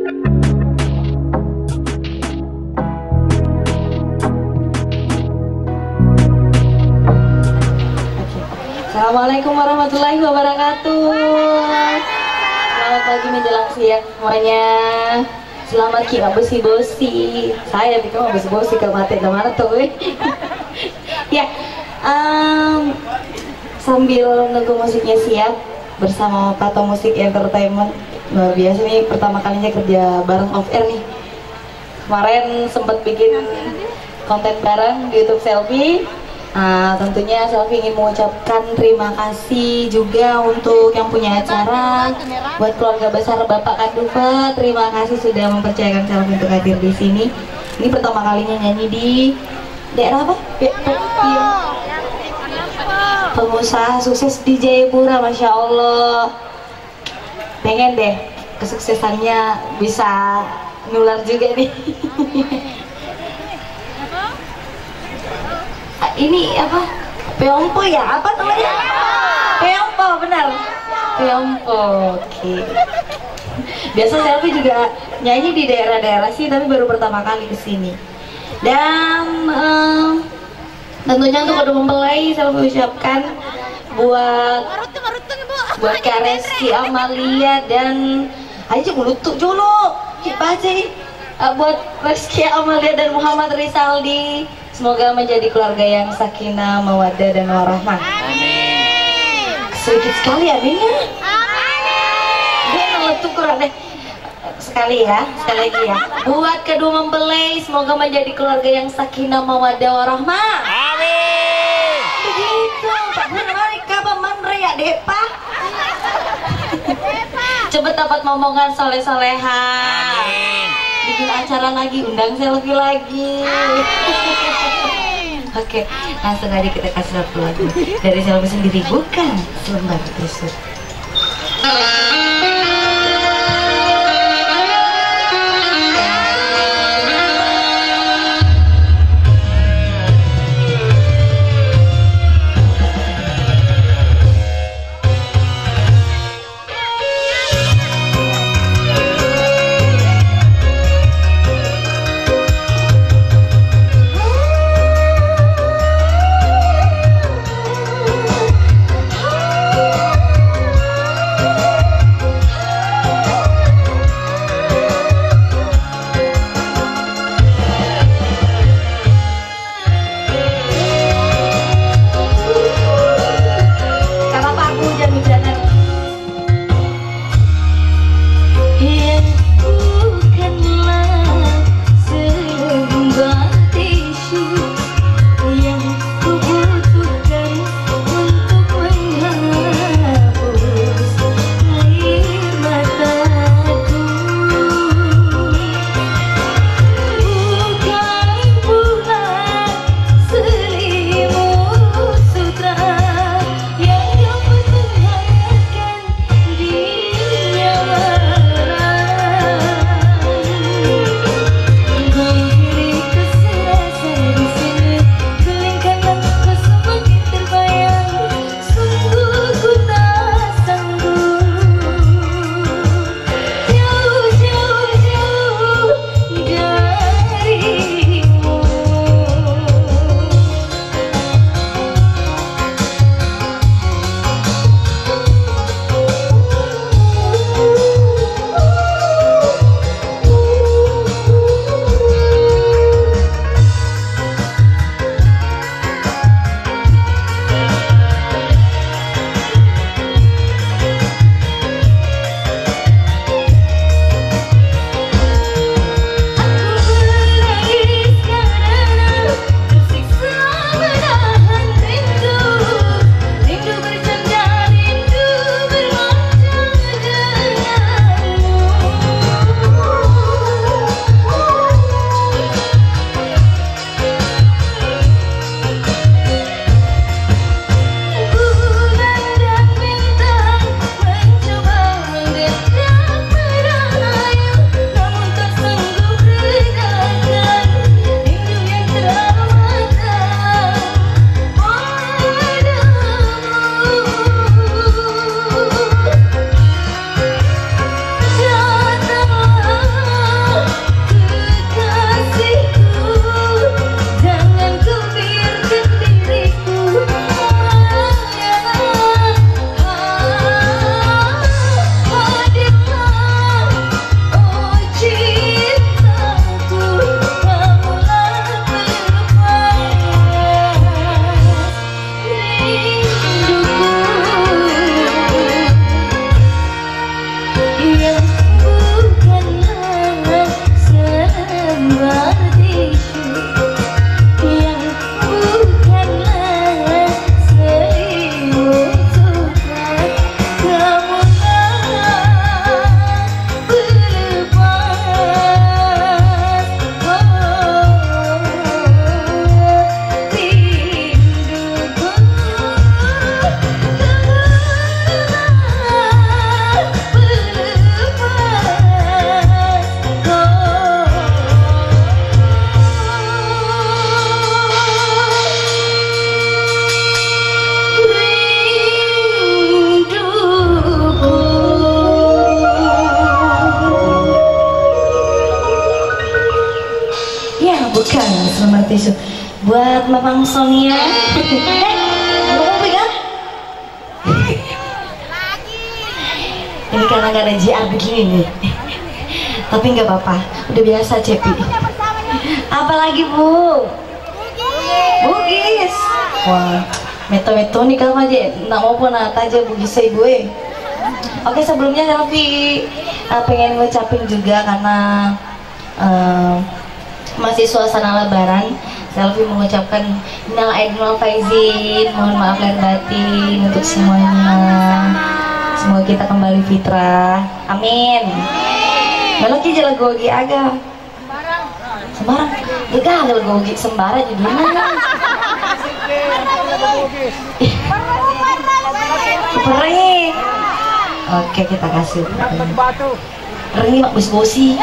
Assalamualaikum warahmatullahi wabarakatuh. Selamat pagi menjelang siang semuanya. Selamat kita bosi-bosi. Saya pikir mau bosi-bosi ke mati kemana tuh. Ya, sambil nunggu musiknya siap bersama Pato Musik Entertainment. Luar biasa nih, pertama kalinya kerja bareng off air nih. Kemarin sempat bikin konten bareng di YouTube Selfie. Nah, tentunya Selfie ingin mengucapkan terima kasih juga untuk yang punya acara, buat keluarga besar Bapak Kanduva. Terima kasih sudah mempercayakan Selfie untuk hadir di sini. Ini pertama kalinya nyanyi di daerah apa? Pengusaha sukses di Jayapura, Masya Allah. Pengen deh kesuksesannya bisa nular juga nih. Ini apa? Peompo ya? Apa namanya? Peompo, benar. Peompo, oke. Biasa Selfie juga nyanyi di daerah-daerah sih, tapi baru pertama kali kesini. Dan tentunya untuk kedua mempelai Selfie ucapkan buat Kak Reski Amalia dan aja bulutuk dulu. Kita aja nih. Buat Reski Amalia dan Muhammad Rizaldi, semoga menjadi keluarga yang sakinah, mawaddah dan warahmah. Amin. Sedikit sekali aminnya. Amin. Dia meletup kurang deh. Sekali ya, sekali lagi ya. Buat kedua mempelai, semoga menjadi keluarga yang sakinah, mawaddah warahmah. Amin. Begitu. Pak Manrek kapan Manrek ya Depa? Cepet dapat momongan soleh-soleha. Amin. Bikin acara lagi, undang Selfie lagi. Oke, langsung aja kita kasih satu lagu dari Selfie sendiri, bukan selembar tisu. tisu. Buat Mamang Sonia. Mau pegang? Ini karena nggak ada JR begini nih. Tapi nggak apa-apa, udah biasa Cepi. Apalagi Bu? Bugis. Wah, meto-meto nih kamu aja. Nak mau pun aja Bugis saya gue. Oke, sebelumnya Selfie pengen ngucapin juga karena masih suasana Lebaran. Selfie mengucapkan minal aidin wal faizin, mohon maaf lahir batin untuk semuanya. Semoga kita kembali fitrah. Amin. Kalau kita jalan gogi agak Sembarang. Enggak ada gogi Sembara judulnya. Perih. Oke, kita kasih. Perih mak bos-bosi.